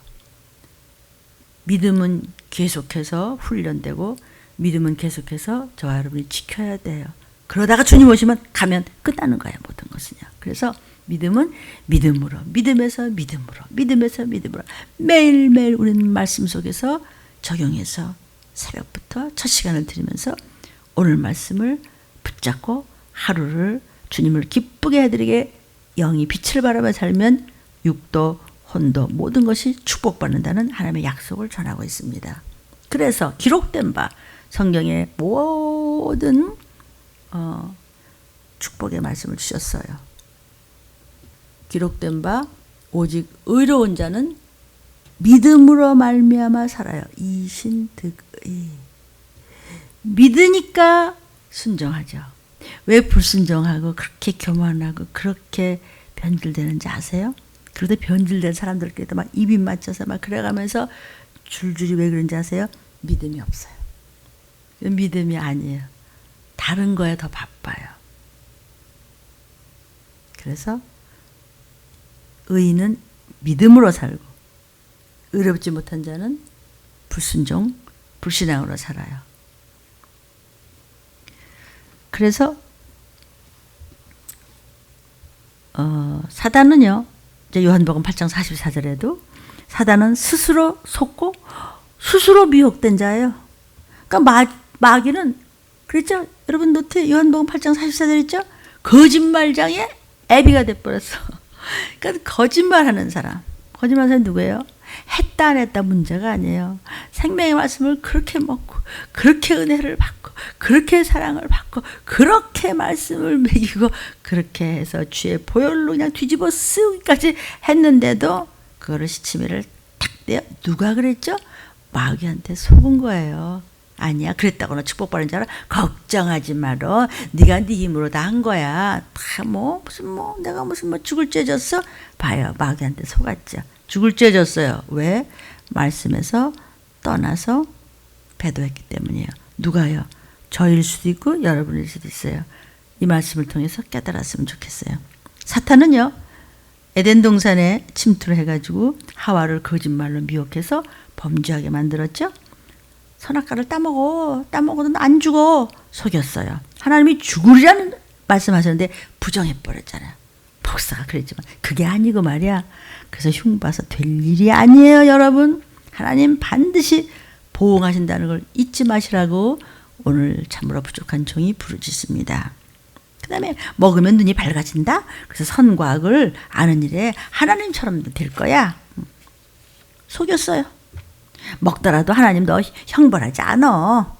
믿음은 계속해서 훈련되고 믿음은 계속해서 저와 여러분이 지켜야 돼요. 그러다가 주님 오시면 가면 끝나는 거예요. 모든 것은요. 그래서 믿음은 믿음으로, 믿음에서 믿음으로, 믿음에서 믿음으로 매일매일 우리는 말씀 속에서 적용해서 새벽부터 첫 시간을 드리면서 오늘 말씀을 붙잡고 하루를 주님을 기쁘게 해드리게 영이 빛을 바라며 살면 육도, 혼도 모든 것이 축복받는다는 하나님의 약속을 전하고 있습니다. 그래서 기록된 바 성경의 모든 축복의 말씀을 주셨어요. 기록된 바 오직 의로운 자는 믿음으로 말미암아 살아요. 이신득의. 믿으니까 순종하죠. 왜 불순종하고 그렇게 교만하고 그렇게 변질되는지 아세요? 그러다 변질된 사람들끼리도 막 입이 맞춰서 막 그래가면서 줄줄이 왜 그런지 아세요? 믿음이 없어요. 믿음이 아니에요. 다른 거에 더 바빠요. 그래서 의인은 믿음으로 살고 의롭지 못한 자는 불순종, 불신앙으로 살아요. 그래서 사단은요, 이제 요한복음 8장 44절에도 사단은 스스로 속고 스스로 미혹된 자예요. 그러니까 마귀는 그랬죠? 여러분 노트 요한복음 8장 44절 있죠? 거짓말장의 애비가 돼버렸어. 그러니까 거짓말하는 사람. 거짓말하는 사람이 누구예요? 했다 안 했다 문제가 아니에요. 생명의 말씀을 그렇게 먹고 그렇게 은혜를 받고 그렇게 사랑을 받고 그렇게 말씀을 먹이고 그렇게 해서 주의 보혈로 그냥 뒤집어 쓰기까지 했는데도 그거를 시치미를 탁 떼어 누가 그랬죠? 마귀한테 속은 거예요. 아니야 그랬다고는 축복받은 줄 알아? 걱정하지 마라. 네가 네 힘으로 다 한 거야. 다 내가 무슨 죽을 죄 졌어? 봐요. 마귀한테 속았죠. 죽을 죄 졌어요. 왜? 말씀에서 떠나서 배도했기 때문이에요. 누가요? 저일 수도 있고 여러분일 수도 있어요. 이 말씀을 통해서 깨달았으면 좋겠어요. 사탄은요. 에덴 동산에 침투를 해가지고 하와를 거짓말로 미혹해서 범죄하게 만들었죠. 선악과를 따먹어도 안 죽어. 속였어요. 하나님이 죽으리라는 말씀하셨는데 부정해버렸잖아요. 목사가 그랬지만 그게 아니고 말이야. 그래서 흉봐서 될 일이 아니에요, 여러분. 하나님 반드시 보응하신다는 걸 잊지 마시라고 오늘 참으로 부족한 종이 부르짖습니다. 그 다음에 먹으면 눈이 밝아진다. 그래서 선과 악을 아는 일에 하나님처럼 될 거야. 속였어요. 먹더라도 하나님 너 형벌하지 않아.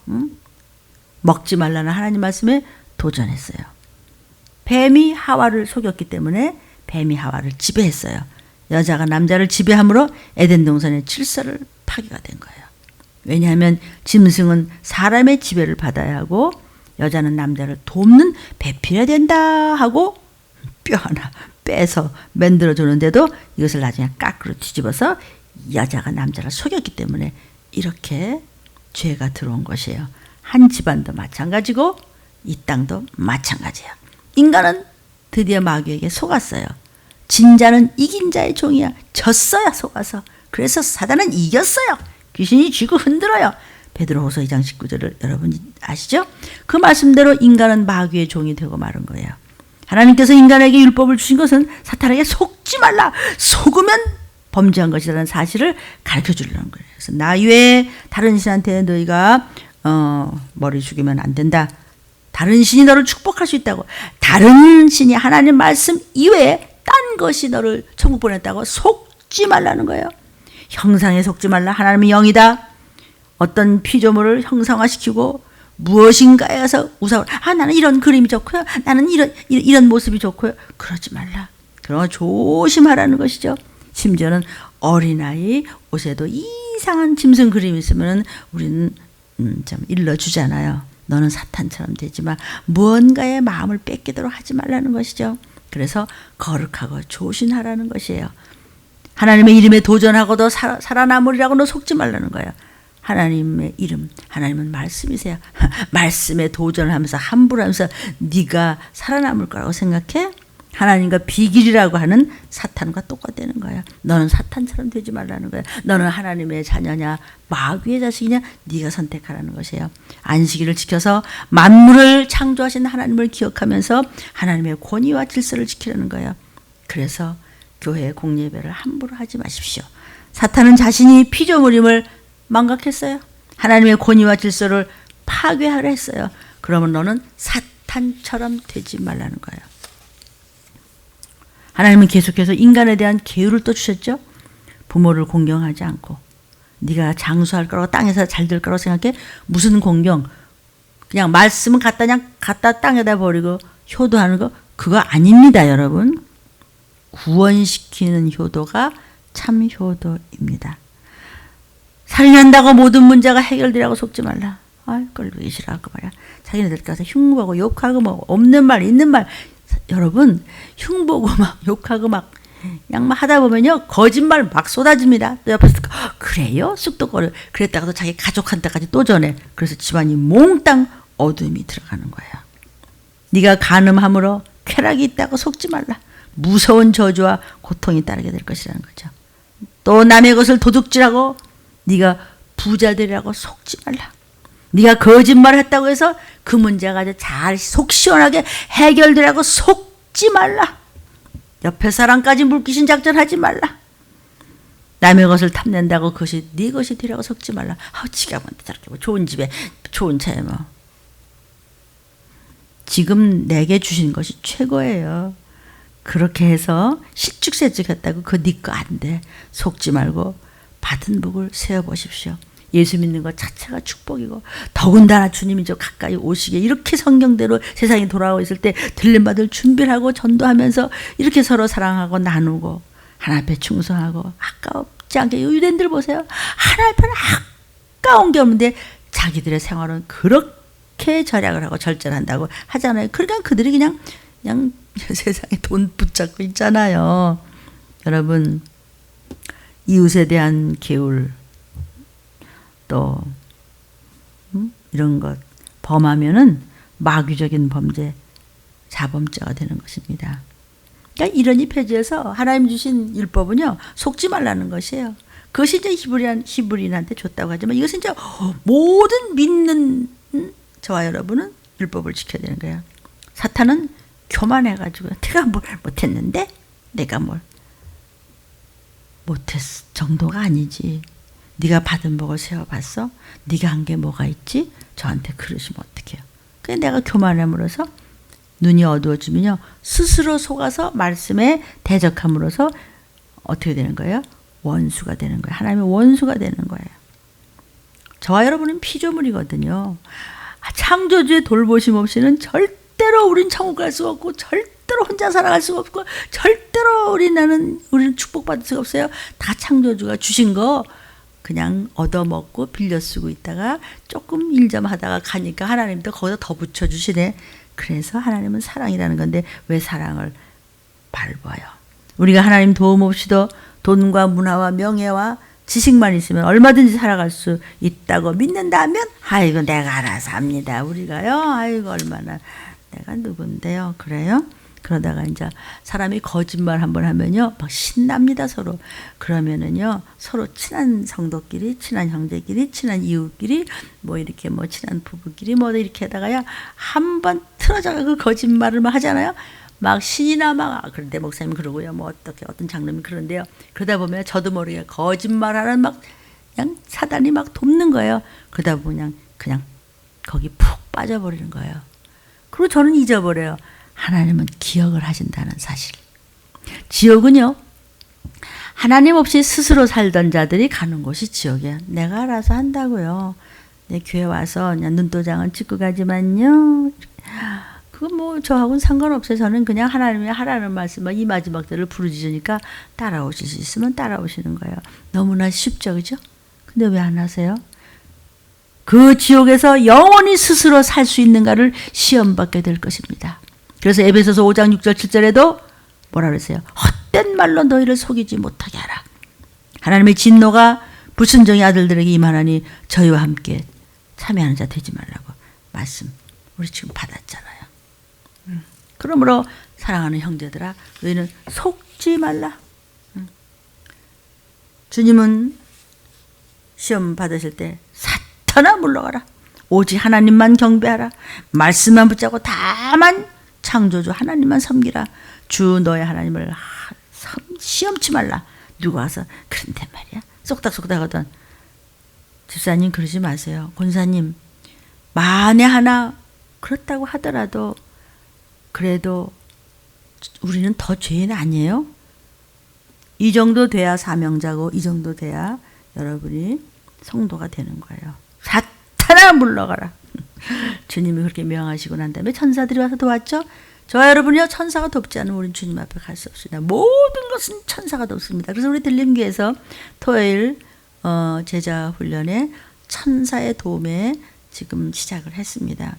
먹지 말라는 하나님 말씀에 도전했어요. 뱀이 하와를 속였기 때문에 뱀이 하와를 지배했어요. 여자가 남자를 지배함으로 에덴 동산의 질서를 파괴가 된 거예요. 왜냐하면 짐승은 사람의 지배를 받아야 하고 여자는 남자를 돕는 배필해야 된다 하고 뼈 하나 빼서 만들어주는데도 이것을 나중에 까꾸로 뒤집어서 여자가 남자를 속였기 때문에 이렇게 죄가 들어온 것이에요. 한 집안도 마찬가지고 이 땅도 마찬가지예요. 인간은 드디어 마귀에게 속았어요. 진자는 이긴 자의 종이야. 졌어요, 속아서. 그래서 사단은 이겼어요. 귀신이 쥐고 흔들어요. 베드로후서 2장 19절을 여러분 아시죠? 그 말씀대로 인간은 마귀의 종이 되고 마른 거예요. 하나님께서 인간에게 율법을 주신 것은 사탄에게 속지 말라. 속으면 범죄한 것이라는 사실을 가르쳐 주려는 거예요. 그래서 나 외에 다른 신한테 너희가 머리 죽이면 안 된다. 다른 신이 너를 축복할 수 있다고. 다른 신이 하나님 말씀 이외에 딴 것이 너를 천국 보냈다고 속지 말라는 거예요. 형상에 속지 말라. 하나님은 영이다. 어떤 피조물을 형상화시키고 무엇인가에 가서 우상을 나는 이런 그림이 좋고요. 나는 이런 모습이 좋고요. 그러지 말라. 그런 거 조심하라는 것이죠. 심지어는 어린아이 옷에도 이상한 짐승 그림이 있으면 우리는 좀 일러주잖아요. 너는 사탄처럼 되지만 무언가의 마음을 뺏기도록 하지 말라는 것이죠. 그래서 거룩하고 조심하라는 것이에요. 하나님의 이름에 도전하고도 살아남으리라고 너 속지 말라는 거예요. 하나님의 이름, 하나님은 말씀이세요. 말씀에 도전을 하면서 함부로 하면서 네가 살아남을 거라고 생각해? 하나님과 비길이라고 하는 사탄과 똑같다는 거예요. 너는 사탄처럼 되지 말라는 거예요. 너는 하나님의 자녀냐 마귀의 자식이냐 네가 선택하라는 것이에요. 안식일을 지켜서 만물을 창조하신 하나님을 기억하면서 하나님의 권위와 질서를 지키라는 거예요. 그래서 교회 공예배를 함부로 하지 마십시오. 사탄은 자신이 피조물임을 망각했어요. 하나님의 권위와 질서를 파괴하려 했어요. 그러면 너는 사탄처럼 되지 말라는 거예요. 하나님은 계속해서 인간에 대한 계율을 또 주셨죠. 부모를 공경하지 않고 네가 장수할 거라고 땅에서 잘 될 거라고 생각해? 무슨 공경? 그냥 말씀은 갖다 땅에다 버리고 효도하는 거 그거 아닙니다, 여러분. 구원시키는 효도가 참 효도입니다. 살인한다고 모든 문제가 해결되라고 속지 말라. 꼴보기 싫어하고 말이야. 자기네들 가서 흉보고 욕하고 뭐 없는 말 있는 말. 여러분 흉보고 막 욕하고 막 그냥 막 하다 보면요 거짓말 막 쏟아집니다. 또 옆에서 그래요? 쑥덕거려. 그랬다가도 자기 가족한테까지 또 전해. 그래서 집안이 몽땅 어둠이 들어가는 거예요. 네가 간음함으로 쾌락이 있다고 속지 말라. 무서운 저주와 고통이 따르게 될 것이라는 거죠. 또 남의 것을 도둑질하고 네가 부자들이라고 속지 말라. 네가 거짓말했다고 해서 그 문제가 아주 잘 속 시원하게 해결되라고 속지 말라. 옆에 사람까지 물귀신 작전하지 말라. 남의 것을 탐낸다고 그것이 네 것이 되라고 속지 말라. 지가 뭔데 저렇게 뭐 좋은 집에 좋은 차에 뭐. 지금 내게 주신 것이 최고예요. 그렇게 해서 실축세축했다고 그거 네 거 안 돼. 속지 말고 받은 복을 세어보십시오. 예수 믿는 것 자체가 축복이고 더군다나 주님이 저 가까이 오시게 이렇게 성경대로 세상이 돌아오고 있을 때 들림받을 준비를 하고 전도하면서 이렇게 서로 사랑하고 나누고 하나님 앞에 충성하고 아까웠지 않게 유대인들 보세요. 하나님 앞에는 아까운 게 없는데 자기들의 생활은 그렇게 절약을 하고 절제한다고 하잖아요. 그러니까 그들이 그냥 세상에 돈 붙잡고 있잖아요. 여러분, 이웃에 대한 계울 또 이런 것 범하면은 마귀적인 범죄, 자범죄가 되는 것입니다. 그러니까 이러니 폐지해서 하나님 주신 율법은요, 속지 말라는 것이에요. 그것이 이제 히브리인한테 줬다고 하지만 이것은 이제 모든 믿는 저와 여러분은 율법을 지켜야 되는 거예요. 사탄은 교만해가지고 내가 뭘 못했는데 내가 뭘 못했 정도가 아니지. 네가 받은 복을 세워봤어? 네가 한 게 뭐가 있지? 저한테 그러시면 어떡해요? 그냥 내가 교만함으로써 눈이 어두워지면요, 스스로 속아서 말씀에 대적함으로써 어떻게 되는 거예요? 원수가 되는 거예요. 하나님의 원수가 되는 거예요. 저와 여러분은 피조물이거든요. 창조주의 돌보심 없이는 절대로 우린 천국 갈 수가 없고 절대로 혼자 살아갈 수가 없고 절대로 우리는 축복받을 수가 없어요. 다 창조주가 주신 거 그냥 얻어먹고 빌려 쓰고 있다가 조금 일 좀 하다가 가니까 하나님도 거기다 더 붙여주시네. 그래서 하나님은 사랑이라는 건데 왜 사랑을 밟아요? 우리가 하나님 도움 없이도 돈과 문화와 명예와 지식만 있으면 얼마든지 살아갈 수 있다고 믿는다면 아이고 내가 알아서 합니다. 우리가요. 아이고 얼마나 내가 누군데요. 그래요? 그러다가 이제 사람이 거짓말 한번 하면요, 막 신납니다 서로. 그러면은요, 서로 친한 성도끼리, 친한 형제끼리, 친한 이웃끼리, 뭐 이렇게 뭐 친한 부부끼리 뭐 이렇게 하다가요, 한번 틀어져가 그 거짓말을 막 하잖아요. 막 신이나 막 그런데 목사님 그러고요, 뭐 어떻게 어떤 장로님이 그런데요. 그러다 보면 저도 모르게 거짓말하는 막 그냥 사단이 막 돕는 거예요. 그러다 보면 그냥 거기 푹 빠져버리는 거예요. 그리고 저는 잊어버려요. 하나님은 기억을 하신다는 사실. 지옥은요, 하나님 없이 스스로 살던 자들이 가는 곳이 지옥이야. 내가 알아서 한다고요. 내 교회 와서 그냥 눈도장은 찍고 가지만요. 그거 뭐 저하고는 상관없어요. 저는 그냥 하나님이 하라는 말씀만 이 마지막들을 부르짖으니까 따라오실 수 있으면 따라오시는 거예요. 너무나 쉽죠, 그죠? 근데 왜 안 하세요? 그 지옥에서 영원히 스스로 살 수 있는가를 시험받게 될 것입니다. 그래서 에베소서 5장 6절 7절에도 뭐라 그랬어요? 헛된 말로 너희를 속이지 못하게 하라. 하나님의 진노가 불순종의 아들들에게 임하나니 저희와 함께 참여하는 자 되지 말라고 말씀 우리 지금 받았잖아요. 그러므로 사랑하는 형제들아, 너희는 속지 말라. 주님은 시험 받으실 때 사탄아 물러가라. 오직 하나님만 경배하라. 말씀만 붙잡고 다만 창조주 하나님만 섬기라. 주 너의 하나님을 시험치 말라. 누가 와서 그런데 말이야 쏙닥쏙닥 하던 집사님 그러지 마세요. 권사님 만에 하나 그렇다고 하더라도 그래도 우리는 더 죄인 아니에요? 이 정도 돼야 사명자고 이 정도 돼야 여러분이 성도가 되는 거예요. 사탄아 물러가라. 주님이 그렇게 명하시고 난 다음에 천사들이 와서 도왔죠. 저와 여러분이요, 천사가 돕지 않으면 우리는 주님 앞에 갈 수 없습니다. 모든 것은 천사가 돕습니다. 그래서 우리 들림교회에서 토요일 제자 훈련에 천사의 도움에 지금 시작을 했습니다.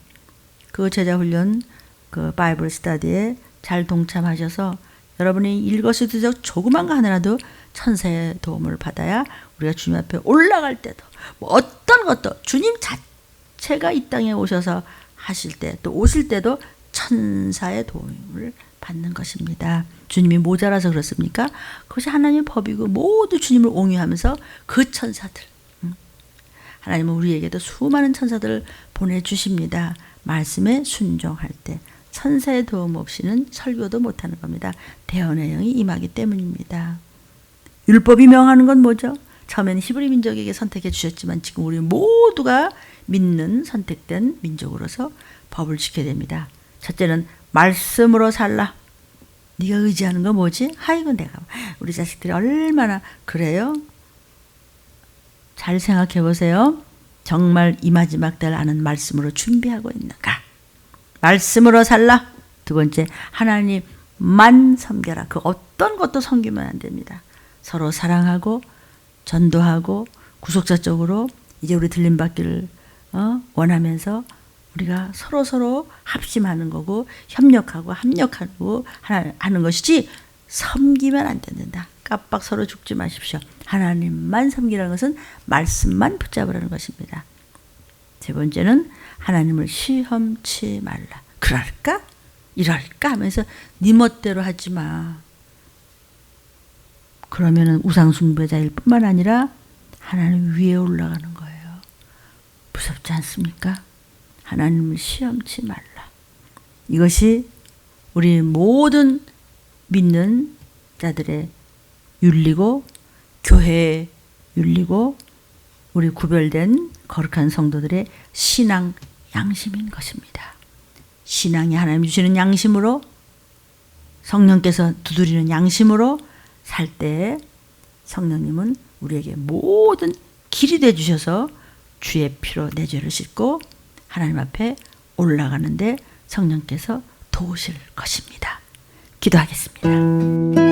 그 제자 훈련 그 바이블 스터디에 잘 동참하셔서 여러분이 일거수일투족 조그만 거 하나라도 천사의 도움을 받아야 우리가 주님 앞에 올라갈 때도 뭐 어떤 것도 주님 자체가 이 땅에 오셔서 하실 때 또 오실 때도 천사의 도움을 받는 것입니다. 주님이 모자라서 그렇습니까? 그것이 하나님의 법이고 모두 주님을 옹유하면서 그 천사들 하나님은 우리에게도 수많은 천사들을 보내주십니다. 말씀에 순종할 때 천사의 도움 없이는 설교도 못하는 겁니다. 대언의 영이 임하기 때문입니다. 율법이 명하는 건 뭐죠? 처음에는 히브리 민족에게 선택해 주셨지만 지금 우리 모두가 믿는 선택된 민족으로서 법을 지켜야 됩니다. 첫째는 말씀으로 살라. 네가 의지하는 거 뭐지? 아이고 내가 우리 자식들이 얼마나 그래요? 잘 생각해 보세요. 정말 이 마지막 때를 아는 말씀으로 준비하고 있는가? 말씀으로 살라. 두 번째, 하나님만 섬겨라. 그 어떤 것도 섬기면 안 됩니다. 서로 사랑하고 전도하고 구속자적으로 이제 우리 들림받기를 원하면서 우리가 서로 합심하는 거고 협력하고 합력하고 하는 것이지 섬기면 안 된다. 깜빡 서로 죽지 마십시오. 하나님만 섬기라는 것은 말씀만 붙잡으라는 것입니다. 세 번째는 하나님을 시험치 말라. 그럴까? 이럴까? 하면서 네 멋대로 하지 마. 그러면은 우상숭배자일 뿐만 아니라 하나님 위에 올라가는 거예요. 무섭지 않습니까? 하나님을 시험치 말라. 이것이 우리 모든 믿는 자들의 윤리고 교회의 윤리고 우리 구별된 거룩한 성도들의 신앙 양심인 것입니다. 신앙이 하나님 주시는 양심으로 성령께서 두드리는 양심으로 살 때 성령님은 우리에게 모든 길이 되어 주셔서 주의 피로 내 죄를 씻고 하나님 앞에 올라가는데 성령께서 도우실 것입니다. 기도하겠습니다.